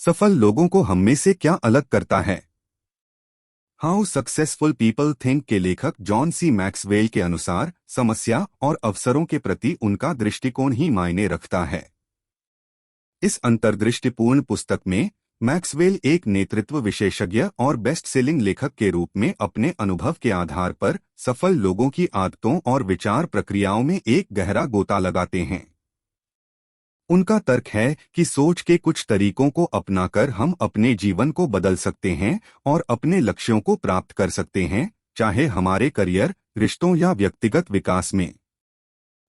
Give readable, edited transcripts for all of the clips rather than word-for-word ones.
सफल लोगों को हम में से क्या अलग करता है? हाउ सक्सेसफुल पीपल थिंक के लेखक जॉन सी मैक्सवेल के अनुसार समस्या और अवसरों के प्रति उनका दृष्टिकोण ही मायने रखता है। इस अंतर्दृष्टिपूर्ण पुस्तक में मैक्सवेल एक नेतृत्व विशेषज्ञ और बेस्ट सेलिंग लेखक के रूप में अपने अनुभव के आधार पर सफल लोगों की आदतों और विचार प्रक्रियाओं में एक गहरा गोता लगाते हैं। उनका तर्क है कि सोच के कुछ तरीकों को अपनाकर हम अपने जीवन को बदल सकते हैं और अपने लक्ष्यों को प्राप्त कर सकते हैं, चाहे हमारे करियर, रिश्तों या व्यक्तिगत विकास में।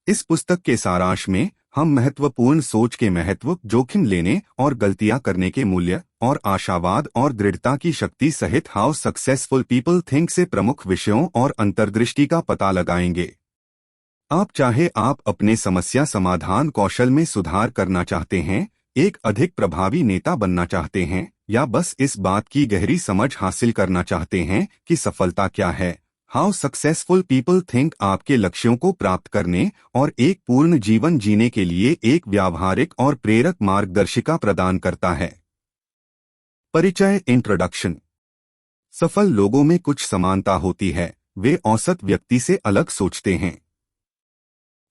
इस पुस्तक के सारांश में हम महत्वपूर्ण सोच के महत्व, जोखिम लेने और गलतियां करने के मूल्य और आशावाद और दृढ़ता की शक्ति सहित हाउ सक्सेसफुल पीपल थिंक से प्रमुख विषयों और अंतर्दृष्टि का पता लगाएंगे। चाहे आप अपने समस्या समाधान कौशल में सुधार करना चाहते हैं, एक अधिक प्रभावी नेता बनना चाहते हैं, या बस इस बात की गहरी समझ हासिल करना चाहते हैं कि सफलता क्या है, हाउ सक्सेसफुल पीपल थिंक आपके लक्ष्यों को प्राप्त करने और एक पूर्ण जीवन जीने के लिए एक व्यावहारिक और प्रेरक मार्गदर्शिका प्रदान करता है। परिचय, इंट्रोडक्शन। सफल लोगों में कुछ समानता होती है, वे औसत व्यक्ति से अलग सोचते हैं।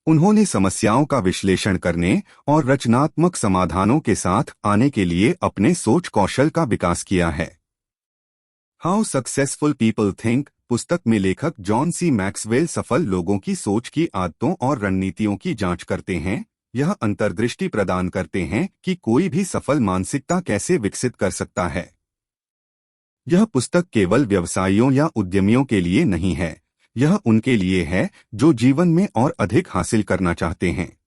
उन्होंने समस्याओं का विश्लेषण करने और रचनात्मक समाधानों के साथ आने के लिए अपने सोच कौशल का विकास किया है। हाउ सक्सेसफुल पीपल थिंक पुस्तक में लेखक जॉन सी मैक्सवेल सफल लोगों की सोच की आदतों और रणनीतियों की जांच करते हैं। यह अंतर्दृष्टि प्रदान करते हैं कि कोई भी सफल मानसिकता कैसे विकसित कर सकता है। यह पुस्तक केवल व्यवसायियों या उद्यमियों के लिए नहीं है, यह उनके लिए है जो जीवन में और अधिक हासिल करना चाहते हैं।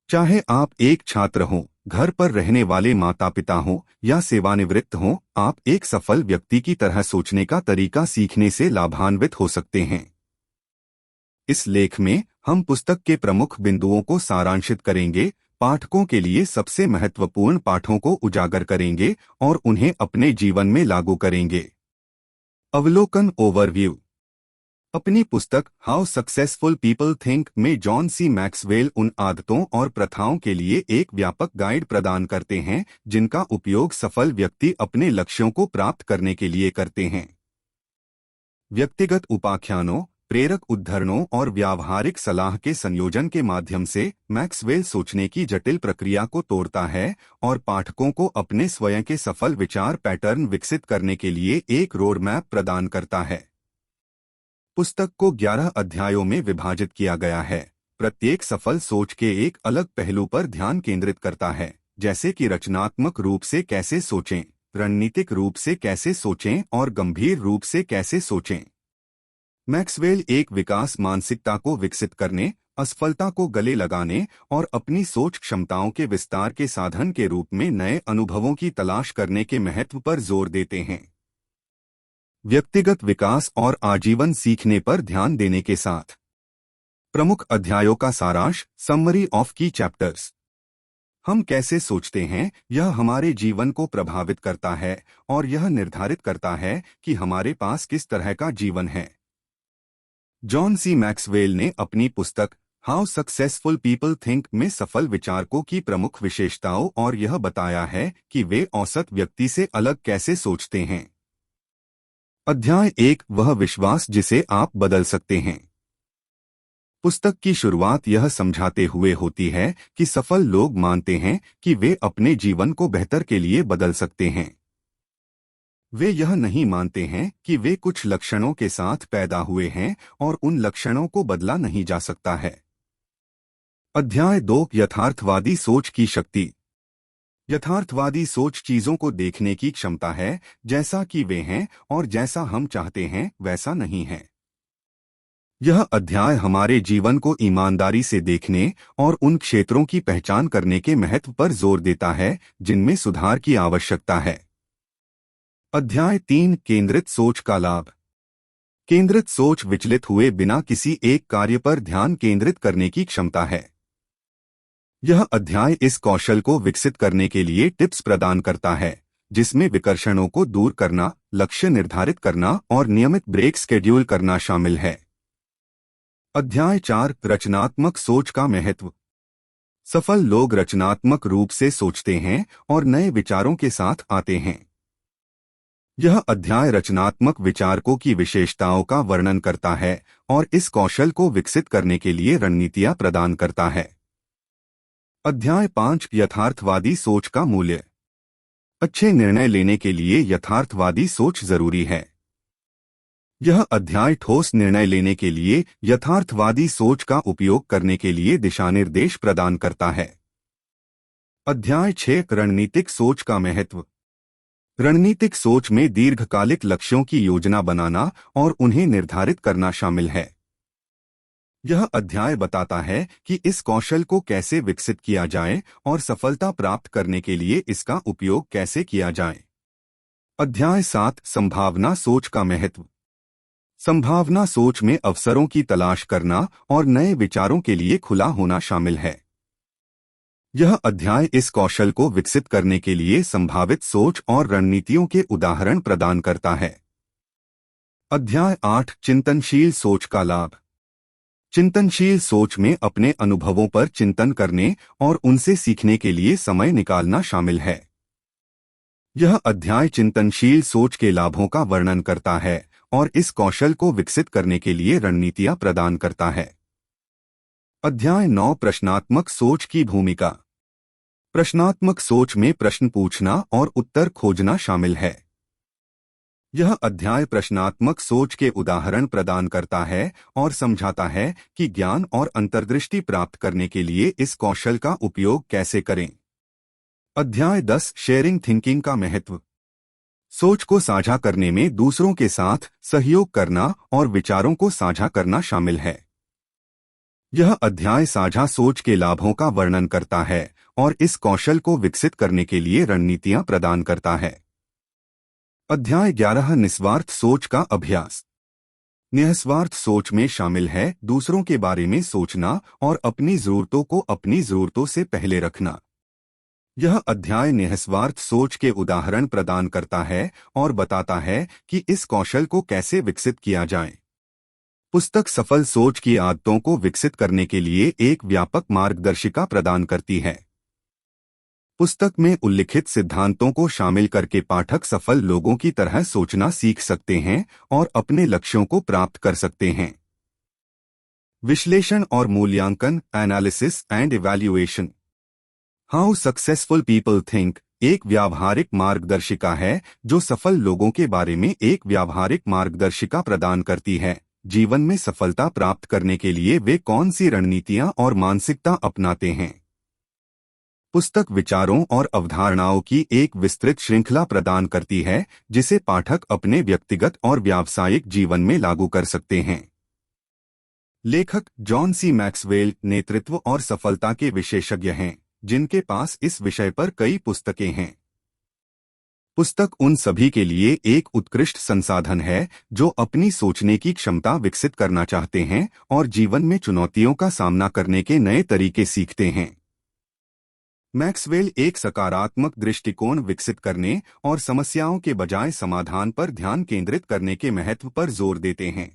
चाहे आप एक छात्र हों, घर पर रहने वाले माता पिता हों या सेवानिवृत्त हों, आप एक सफल व्यक्ति की तरह सोचने का तरीका सीखने से लाभान्वित हो सकते हैं। इस लेख में हम पुस्तक के प्रमुख बिंदुओं को सारांशित करेंगे, पाठकों के लिए सबसे महत्वपूर्ण पाठों को उजागर करेंगे और उन्हें अपने जीवन में लागू करेंगे। अवलोकन, ओवरव्यू। अपनी पुस्तक हाउ सक्सेसफुल पीपल थिंक में जॉन सी मैक्सवेल उन आदतों और प्रथाओं के लिए एक व्यापक गाइड प्रदान करते हैं जिनका उपयोग सफल व्यक्ति अपने लक्ष्यों को प्राप्त करने के लिए करते हैं। व्यक्तिगत उपाख्यानों, प्रेरक उद्धरणों और व्यावहारिक सलाह के संयोजन के माध्यम से मैक्सवेल सोचने की जटिल प्रक्रिया को तोड़ता है और पाठकों को अपने स्वयं के सफल विचार पैटर्न विकसित करने के लिए एक रोड मैप प्रदान करता है। पुस्तक को 11 अध्यायों में विभाजित किया गया है। प्रत्येक सफल सोच के एक अलग पहलू पर ध्यान केंद्रित करता है, जैसे कि रचनात्मक रूप से कैसे सोचें, रणनीतिक रूप से कैसे सोचें और गंभीर रूप से कैसे सोचें। मैक्सवेल एक विकास मानसिकता को विकसित करने, असफलता को गले लगाने और अपनी सोच क्षमताओं के विस्तार के साधन के रूप में नए अनुभवों की तलाश करने के महत्व पर जोर देते हैं। व्यक्तिगत विकास और आजीवन सीखने पर ध्यान देने के साथ प्रमुख अध्यायों का सारांश, समरी ऑफ की चैप्टर्स। हम कैसे सोचते हैं, यह हमारे जीवन को प्रभावित करता है और यह निर्धारित करता है कि हमारे पास किस तरह का जीवन है। जॉन सी मैक्सवेल ने अपनी पुस्तक हाउ सक्सेसफुल पीपल थिंक में सफल विचारकों की प्रमुख विशेषताओं और यह बताया है कि वे औसत व्यक्ति से अलग कैसे सोचते हैं। अध्याय 1, वह विश्वास जिसे आप बदल सकते हैं। पुस्तक की शुरुआत यह समझाते हुए होती है कि सफल लोग मानते हैं कि वे अपने जीवन को बेहतर के लिए बदल सकते हैं। वे यह नहीं मानते हैं कि वे कुछ लक्षणों के साथ पैदा हुए हैं और उन लक्षणों को बदला नहीं जा सकता है। अध्याय 2, यथार्थवादी सोच की शक्ति। यथार्थवादी सोच चीजों को देखने की क्षमता है, जैसा कि वे हैं और जैसा हम चाहते हैं वैसा नहीं है। यह अध्याय हमारे जीवन को ईमानदारी से देखने और उन क्षेत्रों की पहचान करने के महत्व पर जोर देता है जिनमें सुधार की आवश्यकता है। अध्याय 3, केंद्रित सोच का लाभ। केंद्रित सोच विचलित हुए बिना किसी एक कार्य पर ध्यान केंद्रित करने की क्षमता है। यह अध्याय इस कौशल को विकसित करने के लिए टिप्स प्रदान करता है, जिसमें विकर्षणों को दूर करना, लक्ष्य निर्धारित करना और नियमित ब्रेक शेड्यूल करना शामिल है। अध्याय 4, रचनात्मक सोच का महत्व। सफल लोग रचनात्मक रूप से सोचते हैं और नए विचारों के साथ आते हैं। यह अध्याय रचनात्मक विचारकों की विशेषताओं का वर्णन करता है और इस कौशल को विकसित करने के लिए रणनीतियां प्रदान करता है। अध्याय 5 यथार्थवादी सोच का मूल्य। अच्छे निर्णय लेने के लिए यथार्थवादी सोच जरूरी है। यह अध्याय ठोस निर्णय लेने के लिए यथार्थवादी सोच का उपयोग करने के लिए दिशानिर्देश प्रदान करता है। अध्याय 6 रणनीतिक सोच का महत्व। रणनीतिक सोच में दीर्घकालिक लक्ष्यों की योजना बनाना और उन्हें निर्धारित करना शामिल है। यह अध्याय बताता है कि इस कौशल को कैसे विकसित किया जाए और सफलता प्राप्त करने के लिए इसका उपयोग कैसे किया जाए। अध्याय 7 संभावना सोच का महत्व। संभावना सोच में अवसरों की तलाश करना और नए विचारों के लिए खुला होना शामिल है। यह अध्याय इस कौशल को विकसित करने के लिए संभावित सोच और रणनीतियों के उदाहरण प्रदान करता है। अध्याय 8 चिंतनशील सोच का लाभ। चिंतनशील सोच में अपने अनुभवों पर चिंतन करने और उनसे सीखने के लिए समय निकालना शामिल है। यह अध्याय चिंतनशील सोच के लाभों का वर्णन करता है और इस कौशल को विकसित करने के लिए रणनीतियां प्रदान करता है। अध्याय 9 प्रश्नात्मक सोच की भूमिका। प्रश्नात्मक सोच में प्रश्न पूछना और उत्तर खोजना शामिल है। यह अध्याय प्रश्नात्मक सोच के उदाहरण प्रदान करता है और समझाता है कि ज्ञान और अंतर्दृष्टि प्राप्त करने के लिए इस कौशल का उपयोग कैसे करें। अध्याय 10 शेयरिंग थिंकिंग का महत्व। सोच को साझा करने में दूसरों के साथ सहयोग करना और विचारों को साझा करना शामिल है। यह अध्याय साझा सोच के लाभों का वर्णन करता है और इस कौशल को विकसित करने के लिए रणनीतियां प्रदान करता है। अध्याय 11 निस्वार्थ सोच का अभ्यास। निस्वार्थ सोच में शामिल है दूसरों के बारे में सोचना और अपनी जरूरतों को अपनी जरूरतों से पहले रखना। यह अध्याय निस्वार्थ सोच के उदाहरण प्रदान करता है और बताता है कि इस कौशल को कैसे विकसित किया जाए। पुस्तक सफल सोच की आदतों को विकसित करने के लिए एक व्यापक मार्गदर्शिका प्रदान करती है। पुस्तक में उल्लिखित सिद्धांतों को शामिल करके पाठक सफल लोगों की तरह सोचना सीख सकते हैं और अपने लक्ष्यों को प्राप्त कर सकते हैं। विश्लेषण और मूल्यांकन analysis and evaluation. How successful people think एक व्यावहारिक मार्गदर्शिका है जो सफल लोगों के बारे में एक व्यावहारिक मार्गदर्शिका प्रदान करती है। जीवन में सफलता प्राप्त करने के लिए वे कौन सी रणनीतियां और मानसिकता अपनाते हैं। पुस्तक विचारों और अवधारणाओं की एक विस्तृत श्रृंखला प्रदान करती है जिसे पाठक अपने व्यक्तिगत और व्यावसायिक जीवन में लागू कर सकते हैं। लेखक जॉन सी मैक्सवेल नेतृत्व और सफलता के विशेषज्ञ हैं जिनके पास इस विषय पर कई पुस्तकें हैं। पुस्तक उन सभी के लिए एक उत्कृष्ट संसाधन है जो अपनी सोचने की क्षमता विकसित करना चाहते हैं और जीवन में चुनौतियों का सामना करने के नए तरीके सीखते हैं। मैक्सवेल एक सकारात्मक दृष्टिकोण विकसित करने और समस्याओं के बजाय समाधान पर ध्यान केंद्रित करने के महत्व पर जोर देते हैं।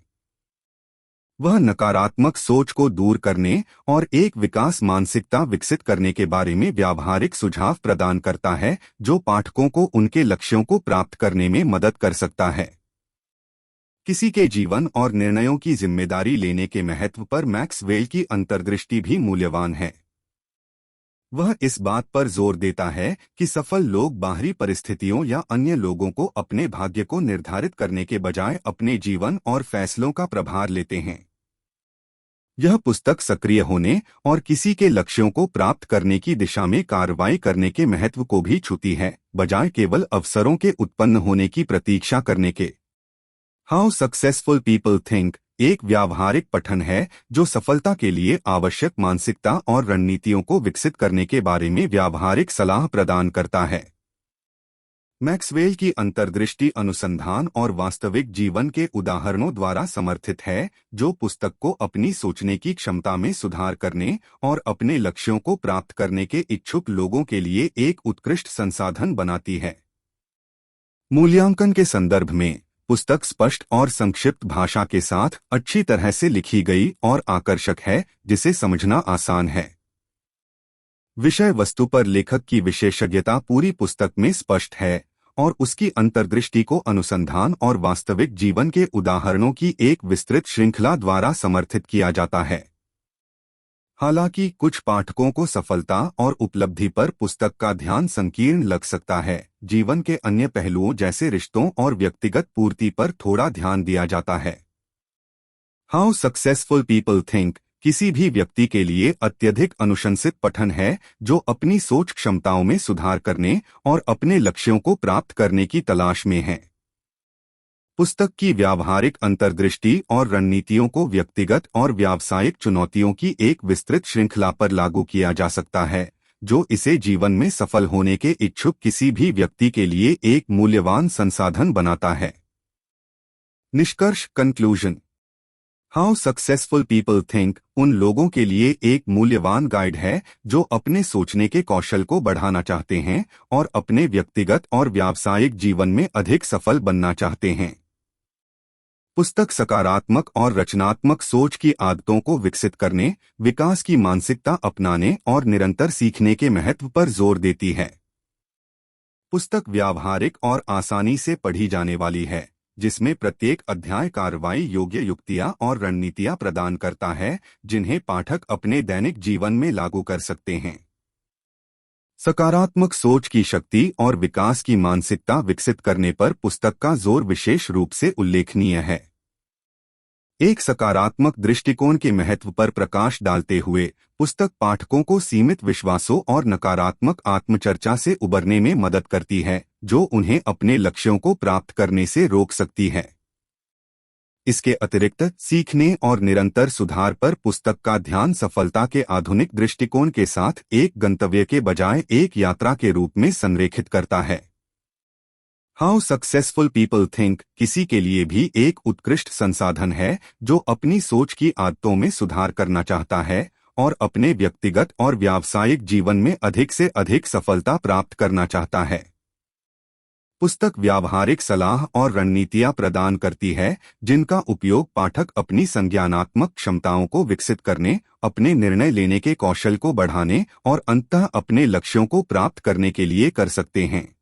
वह नकारात्मक सोच को दूर करने और एक विकास मानसिकता विकसित करने के बारे में व्यावहारिक सुझाव प्रदान करता है जो पाठकों को उनके लक्ष्यों को प्राप्त करने में मदद कर सकता है। किसी के जीवन और निर्णयों की जिम्मेदारी लेने के महत्व पर मैक्सवेल की अंतर्दृष्टि भी मूल्यवान है। वह इस बात पर जोर देता है कि सफल लोग बाहरी परिस्थितियों या अन्य लोगों को अपने भाग्य को निर्धारित करने के बजाय अपने जीवन और फैसलों का प्रभार लेते हैं। यह पुस्तक सक्रिय होने और किसी के लक्ष्यों को प्राप्त करने की दिशा में कार्रवाई करने के महत्व को भी छूती है, बजाय केवल अवसरों के उत्पन्न होने की प्रतीक्षा करने के। हाउ सक्सेसफुल पीपल थिंक एक व्यावहारिक पठन है जो सफलता के लिए आवश्यक मानसिकता और रणनीतियों को विकसित करने के बारे में व्यावहारिक सलाह प्रदान करता है। मैक्सवेल की अंतर्दृष्टि अनुसंधान और वास्तविक जीवन के उदाहरणों द्वारा समर्थित है जो पुस्तक को अपनी सोचने की क्षमता में सुधार करने और अपने लक्ष्यों को प्राप्त करने के इच्छुक लोगों के लिए एक उत्कृष्ट संसाधन बनाती है। मूल्यांकन के संदर्भ में पुस्तक स्पष्ट और संक्षिप्त भाषा के साथ अच्छी तरह से लिखी गई और आकर्षक है जिसे समझना आसान है। विषय वस्तु पर लेखक की विशेषज्ञता पूरी पुस्तक में स्पष्ट है और उसकी अंतर्दृष्टि को अनुसंधान और वास्तविक जीवन के उदाहरणों की एक विस्तृत श्रृंखला द्वारा समर्थित किया जाता है। हालांकि कुछ पाठकों को सफलता और उपलब्धि पर पुस्तक का ध्यान संकीर्ण लग सकता है, जीवन के अन्य पहलुओं जैसे रिश्तों और व्यक्तिगत पूर्ति पर थोड़ा ध्यान दिया जाता है। हाउ सक्सेसफुल पीपल थिंक किसी भी व्यक्ति के लिए अत्यधिक अनुशंसित पठन है जो अपनी सोच क्षमताओं में सुधार करने और अपने लक्ष्यों को प्राप्त करने की तलाश में है। पुस्तक की व्यावहारिक अंतर्दृष्टि और रणनीतियों को व्यक्तिगत और व्यावसायिक चुनौतियों की एक विस्तृत श्रृंखला पर लागू किया जा सकता है, जो इसे जीवन में सफल होने के इच्छुक किसी भी व्यक्ति के लिए एक मूल्यवान संसाधन बनाता है। निष्कर्ष conclusion. How successful people think उन लोगों के लिए एक मूल्यवान गाइड है जो अपने सोचने के कौशल को बढ़ाना चाहते हैं और अपने व्यक्तिगत और व्यावसायिक जीवन में अधिक सफल बनना चाहते हैं। पुस्तक सकारात्मक और रचनात्मक सोच की आदतों को विकसित करने, विकास की मानसिकता अपनाने और निरंतर सीखने के महत्व पर जोर देती है। पुस्तक व्यावहारिक और आसानी से पढ़ी जाने वाली है, जिसमें प्रत्येक अध्याय कार्रवाई योग्य युक्तियां और रणनीतियां प्रदान करता है जिन्हें पाठक अपने दैनिक जीवन में लागू कर सकते हैं। सकारात्मक सोच की शक्ति और विकास की मानसिकता विकसित करने पर पुस्तक का जोर विशेष रूप से उल्लेखनीय है। एक सकारात्मक दृष्टिकोण के महत्व पर प्रकाश डालते हुए पुस्तक पाठकों को सीमित विश्वासों और नकारात्मक आत्मचर्चा से उबरने में मदद करती है, जो उन्हें अपने लक्ष्यों को प्राप्त करने से रोक सकती है। इसके अतिरिक्त सीखने और निरंतर सुधार पर पुस्तक का ध्यान सफलता के आधुनिक दृष्टिकोण के साथ एक गंतव्य के बजाय एक यात्रा के रूप में संरेखित करता है। हाउ सक्सेसफुल पीपल थिंक किसी के लिए भी एक उत्कृष्ट संसाधन है जो अपनी सोच की आदतों में सुधार करना चाहता है और अपने व्यक्तिगत और व्यावसायिक जीवन में अधिक से अधिक सफलता प्राप्त करना चाहता है। पुस्तक व्यावहारिक सलाह और रणनीतियां प्रदान करती है जिनका उपयोग पाठक अपनी संज्ञानात्मक क्षमताओं को विकसित करने, अपने निर्णय लेने के कौशल को बढ़ाने और अंततः अपने लक्ष्यों को प्राप्त करने के लिए कर सकते हैं।